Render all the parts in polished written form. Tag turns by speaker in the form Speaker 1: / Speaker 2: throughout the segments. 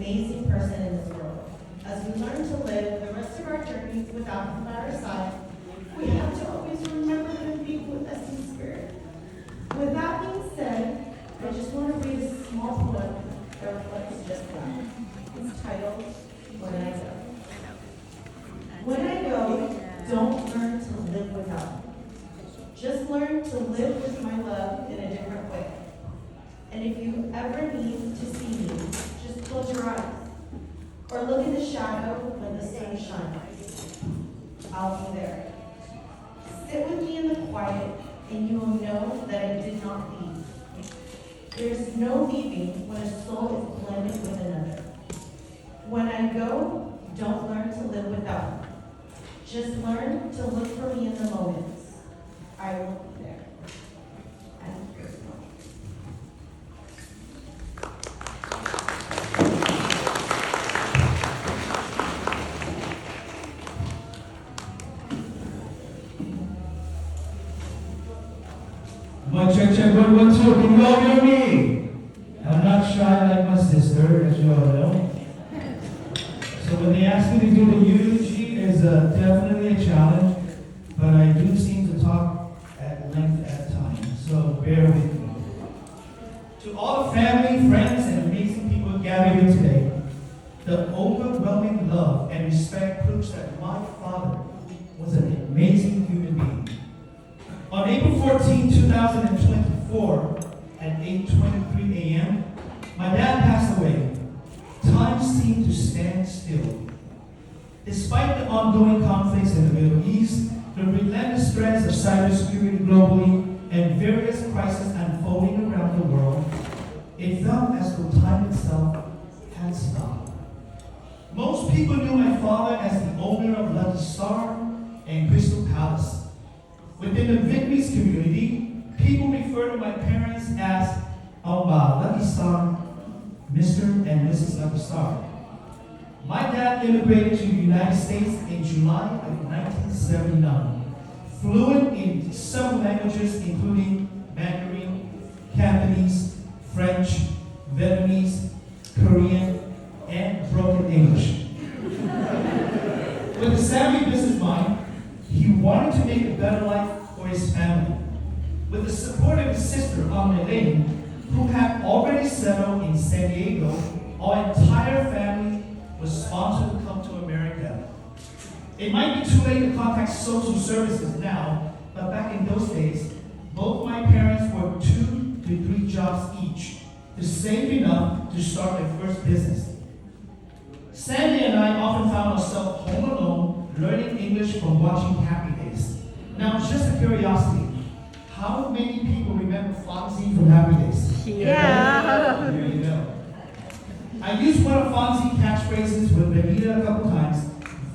Speaker 1: amazing person in this world. As we learn to live the rest of our journey without him by our side, we have to always remember him being with us in spirit. With that being said, I just want to read a small poem that reflects just that. It's titled, When I Go. When I go, don't learn to live without me. Just learn to live with my love in a different way. And if you ever need to see me, just close your eyes. Or look in the shadow when the sun shines. I'll be there. Sit with me in the quiet, and you will know that I did not leave. There's no leaving when a soul is blended with another. When I go, don't learn to live without me. Just learn to look for me in the moments. I will be there. And here's one.
Speaker 2: Check, 1, 1, 2. Can you all hear me? I'm not shy like my sister, as you all know. So when they ask me to do the eulogy, it's definitely a challenge, but I do seem to talk at length at times, so bear with me. To all the family, friends, and amazing people gathered here today, the overwhelming love and respect proves that my father was an amazing human being. On April 14, 2024, at 8:23 a.m., my dad passed away. Time seemed to stand still. Despite the ongoing conflicts in the Middle East, the relentless threats of cybersecurity globally, and various crises unfolding around the world, it felt as though time itself had stopped. Most people knew my father as the owner of Lucky Star and Crystal Palace. Within the Vietnamese community, people refer to my parents as Lucky Star, Mr. and Mrs. Lucky Star. My dad immigrated to the United States in July of 1979, fluent in several languages including Mandarin, Cantonese, French, Vietnamese, Korean, and broken English. With a savvy business mind, he wanted to make a better life for his family. With the support of his sister, Elaine, who had already settled in San Diego, our entire family was sponsored to come to America. It might be too late to contact social services now, but back in those days, both my parents worked 2 to 3 jobs each to save enough to start their first business. Sandy and I often found ourselves home alone, learning English from watching Happy Days. Now, just a curiosity, how many people remember Fonzie from Happy Days?
Speaker 3: Yeah.
Speaker 2: There you go. I used one of Fonzie's catchphrases with Benita a couple times,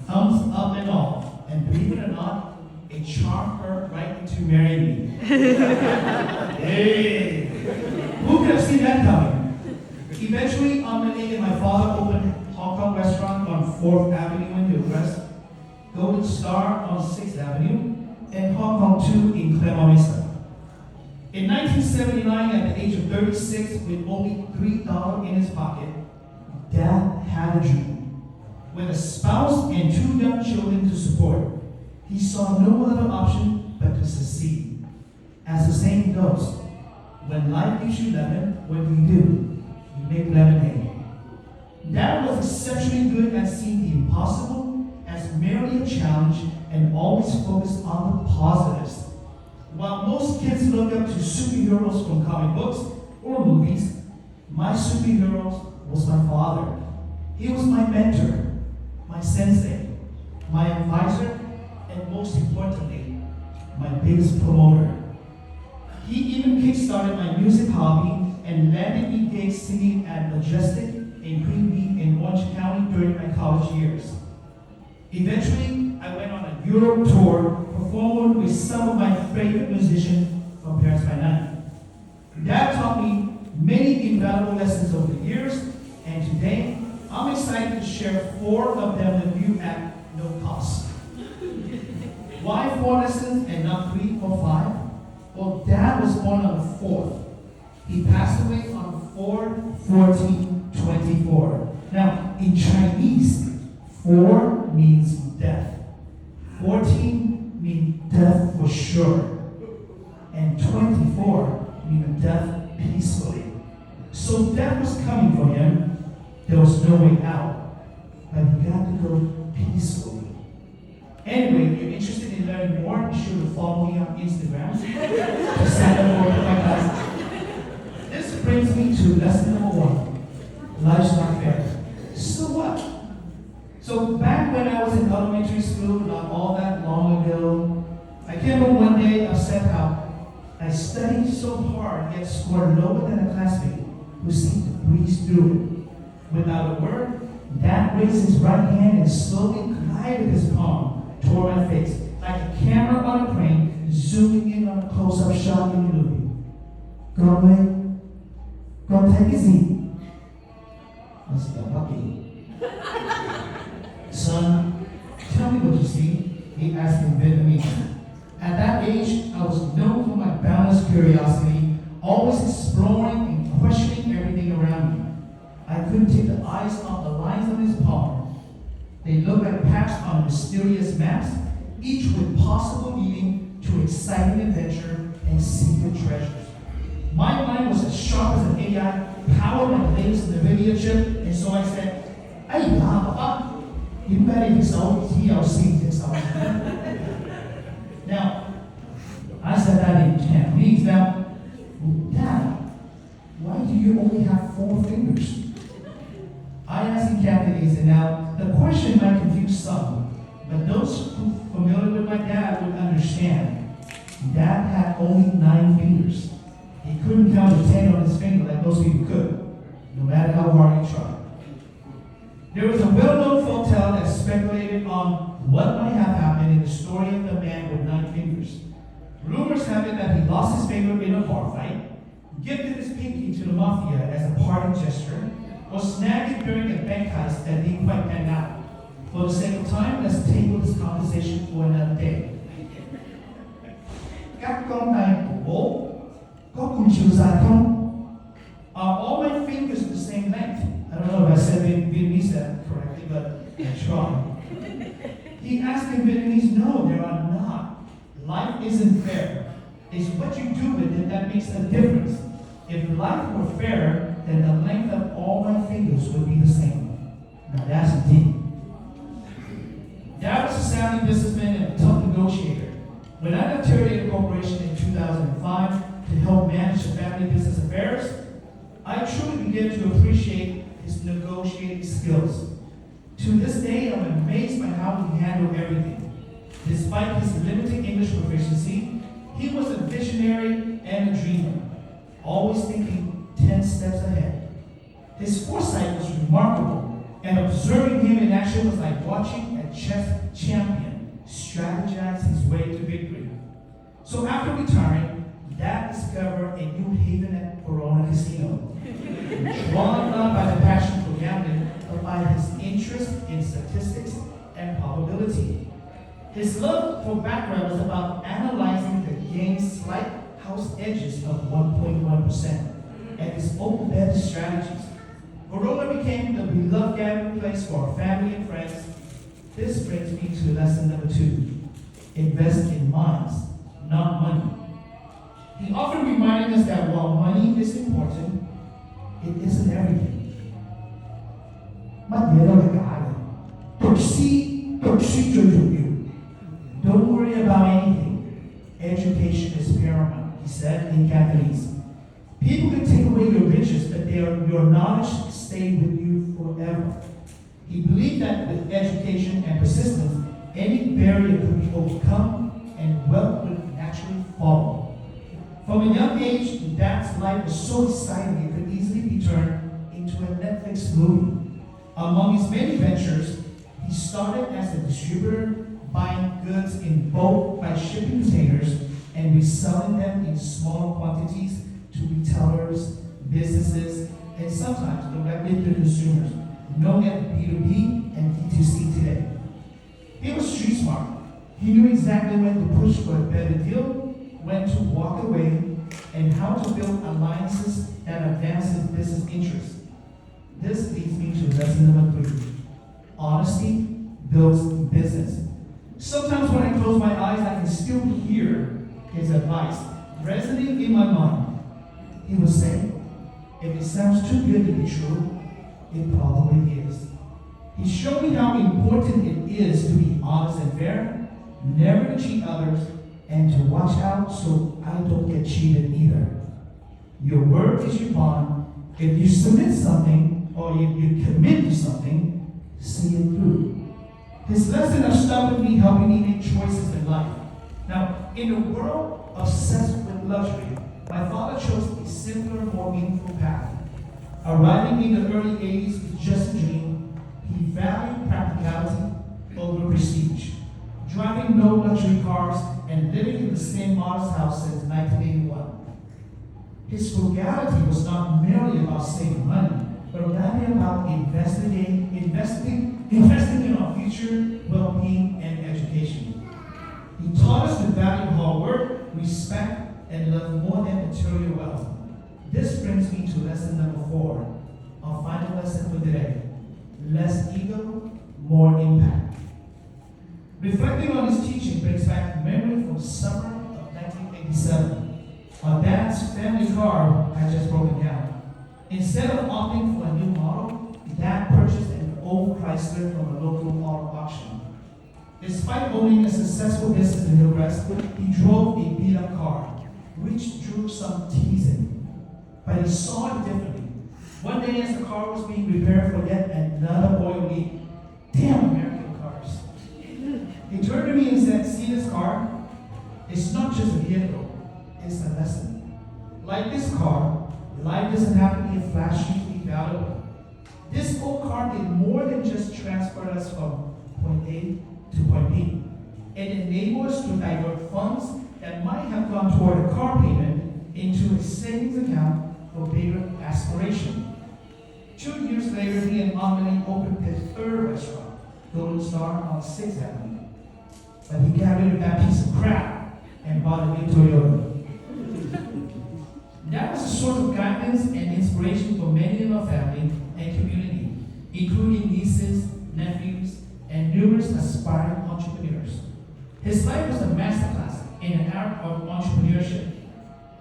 Speaker 2: thumbs up and all. And believe it or not, it charmed her right into marrying me. Hey! Who could have seen that coming? Eventually, Amelie and my father opened Hong Kong restaurant on 4th Avenue in Hillcrest, Golden Star on 6th Avenue, and Hong Kong 2 in Claremont Mesa. In 1979, at the age of 36, with only $3 in his pocket, Dad had a dream. With a spouse and 2 young children to support, he saw no other option but to succeed. As the saying goes, when life gives you lemon, what do? You make lemonade. Dad was exceptionally good at seeing the impossible as merely a challenge and always focused on the positives. While most kids look up to superheroes from comic books or movies, my superhero was my father. He was my mentor, my sensei, my advisor, and most importantly, my biggest promoter. He even kickstarted my music hobby and landed me gigs singing at Majestic and Green Beach in Orange County during my college years. Eventually, I went on a Europe tour, performing with some of my favorite musicians from Paris by Night. Dad taught me many invaluable lessons over the years, and today, I'm excited to share 4 of them with you at no cost. Why 4 lessons and not 3 or 5? Well, Dad was born on the 4th. He passed away on 4/14/24. Now, in Chinese, 4 means death. 14 means death for sure. And 24 means death peacefully. So death was coming for him. There was no way out. But he got to go peacefully. Anyway, if you're interested in learning more, be sure to follow me on Instagram to sign up for my classes. This brings me to lesson number 1. Life's not fair. So what? So back when I was in elementary school, not all that long ago, I came home one day upset how I studied so hard yet scored lower than a classmate who seemed to breeze through it. Without a word, Dad raised his right hand and slowly glided his palm toward my face, like a camera on a crane zooming in on a close-up shot in the movie. Go take it easy. That's the puppy. Son, tell me what you see, he asked in Vietnamese. At that age, I was known for my boundless curiosity, always exploring and questioning everything around me. I couldn't take the eyes off the lines on his palm. They looked like paths on mysterious maps, each with possible meaning to exciting adventure and secret treasures. My mind was as sharp as an AI, powered by the latest NVIDIA chip, and so I said, "Hey, Papa, you better be so TLC this Now, I said that in Cantonese. Now, Dad, why do you only have 4 fingers? I asked in Cantonese, and now the question might confuse some, but those who are familiar with my dad would understand. Dad had only 9 fingers. He couldn't count to 10 on his finger like most people could, no matter how hard he tried. There was a well-known folktale that speculated on what might have happened in the story of the man with 9 fingers. Rumors have it that he lost his finger in a bar fight, gifted his pinky to the mafia as a parting gesture, or snagged it during a bank heist that didn't quite pan out. For the sake of time, let's table this conversation for another day. Các con tay của bố có cùng chiều dài không? Are all my fingers the same length? I don't know if I said Vietnamese that correctly, but I tried. He asked in Vietnamese, no, there are not. Life isn't fair. It's what you do with it that makes a difference. If life were fair, then the length of all my fingers would be the same. Now that's deep. Dad was a savvy businessman and a tough negotiator. When I left Terry Corporation in 2005 to help manage the family business affairs, I truly began to appreciate his negotiating skills. To this day, I'm amazed by how he handled everything. Despite his limited English proficiency, he was a visionary and a dreamer, always thinking 10 steps ahead. His foresight was remarkable, and observing him in action was like watching a chess champion strategize his way to victory. So after retiring, Dad discovered a new haven at Corona Casino. Drawn not by the passion for gambling, but by his interest in statistics and probability. His love for background was about analyzing the game's slight house edges of 1.1% and his open-ended strategies. Corona became the beloved gathering place for our family and friends. This brings me to lesson number 2. Invest in minds, not money. He often reminded us that while money is important, it isn't everything. Don't worry about anything. Education is paramount, he said in Cantonese. People can take away your riches, but your knowledge stay with you forever. He believed that with education and persistence, any barrier could be overcome and wealth would naturally follow. From a young age, Dad's life was so exciting it could easily be turned into a Netflix movie. Among his many ventures, he started as a distributor, buying goods in bulk by shipping containers and reselling them in smaller quantities to retailers, businesses, and sometimes directly to consumers, known as B2B and D2C today. He was street smart. He knew exactly when to push for a better deal, when to walk away, and how to build alliances that advance his business interests. This leads me to lesson number 3. Honesty builds business. Sometimes when I close my eyes, I can still hear his advice resonating in my mind. He would say, if it sounds too good to be true, it probably is. He showed me how important it is to be honest and fair, never to cheat others, and to watch out so I don't get cheated either. Your word is your bond. If you submit something or you commit to something, see it through. His lessons have stuck with me, helping me make choices in life. Now, in a world obsessed with luxury, my father chose a simpler, more meaningful path. Arriving in the early 80s with just a dream, he valued practicality over prestige, driving no luxury cars and living in the same modest house since 1981. His frugality was not merely about saving money, but rather about investing in our future well-being and education. He taught us to value hard work, respect, and love more than material wealth. This brings me to lesson number 4, our final lesson for today. Less ego, more impact. Reflecting on his teaching brings back memory from summer of 1987. Our dad's family car had just broken down. Instead of opting for a new model, Dad purchased an old Chrysler from a local auto auction. Despite owning a successful business in Hillcrest, he drove a beat-up car, which drew some teasing. But he saw it differently. One day as the car was being repaired for yet another oil leak, damn American cars. He turned to me and said, see this car? It's not just a vehicle, it's a lesson. Like this car, life doesn't have to be a flashy, valuable. This old car did more than just transfer us from point A to point B. It enabled us to divert funds that might have gone toward a car payment into a savings account for bigger aspiration. 2 years later, he and Amelie opened his 3rd restaurant, Golden Star on 6th Avenue. But he got rid of that piece of crap and bought a new Toyota. That was a source of guidance and inspiration for many in our family and community, including nieces, nephews, and numerous aspiring entrepreneurs. His life was a masterclass in the art of entrepreneurship.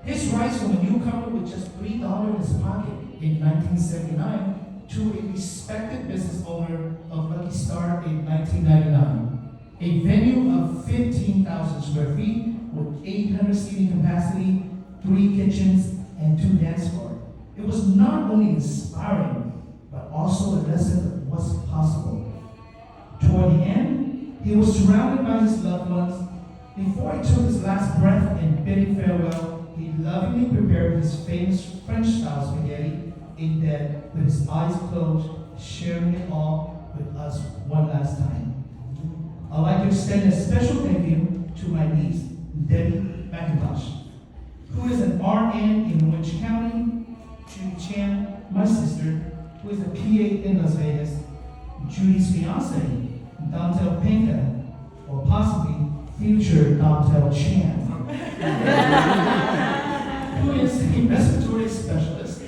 Speaker 2: His rise from a newcomer with just $3 in his pocket in 1979 to a respected business owner of Lucky Star in 1999, a venue of 15,000 square feet with 800 seating capacity, 3 kitchens, and 2 dance floors. It was not only inspiring, but also a lesson of what's possible. Toward the end, he was surrounded by his loved ones. Before he took his last breath and bidding farewell, he lovingly prepared his famous French-style spaghetti in bed with his eyes closed, sharing it all with us one last time. I'd like to extend a special thank you to my niece, Debbie McIntosh, who is an RN in Orange County, Judy Chan, my sister, who is a PA in Las Vegas, Judy's fiance, Dantel Penka, or possibly future Dantel Chan, who is a respiratory specialist,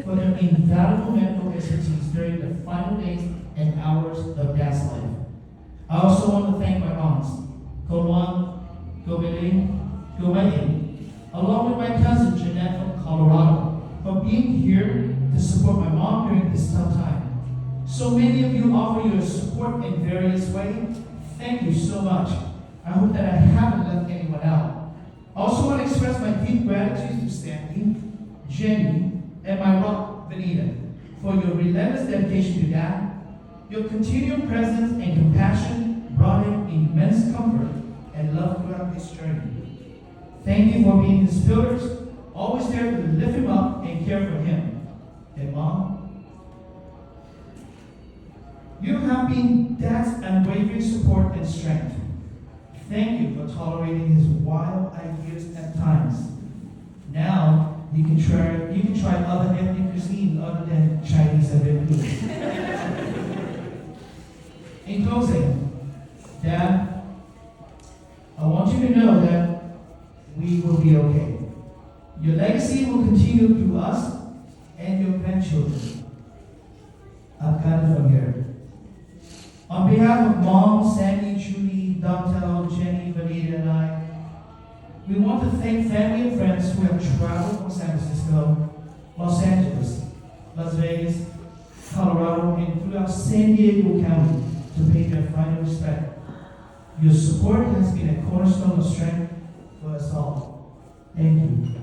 Speaker 2: for their invaluable medical expertise during the final days and hours of Dad's life. I also want to thank my aunts, Kowan, Gomeling, along with my cousin Jeanette from Colorado, for being here to support my mom during this tough time. So many of you offer your support in various ways. Thank you so much. I hope that I haven't left anyone out. I also want to express my deep gratitude to Stanley, Jenny, and my rock, Vanita, for your relentless dedication to Dad. Your continued presence and compassion brought him immense comfort and love throughout his journey. Thank you for being his pillars, always there to lift him up and care for him. And Mom, you have been Dad's unwavering support and strength. Thank you for tolerating his wild ideas at times. Now you can try other ethnic cuisine other than Chinese and Vietnamese. In closing, Dad, I want you to know that we will be okay. Your legacy will continue through us and your grandchildren. I've got it from here. On behalf of Mom, Sandy, Judy, Dontel, Jenny, Vanita, and I, we want to thank family and friends who have traveled from San Francisco, Los Angeles, Las Vegas, Colorado, and throughout San Diego County to pay their final respect. Your support has been a cornerstone of strength for us all. Thank you.